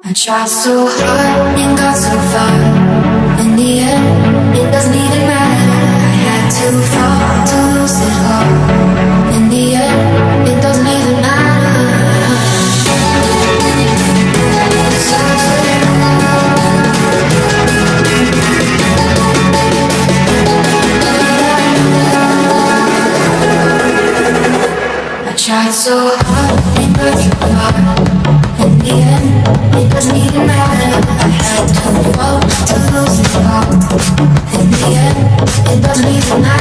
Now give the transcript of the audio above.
I tried so hard and got so far. In the end, it doesn't even matter. I had to fall to lose it all. In the end, it doesn't even matter. I tried so hard and got so far. In the end, it doesn't even matter. I had to fall to lose it all. In the end, it doesn't even matter.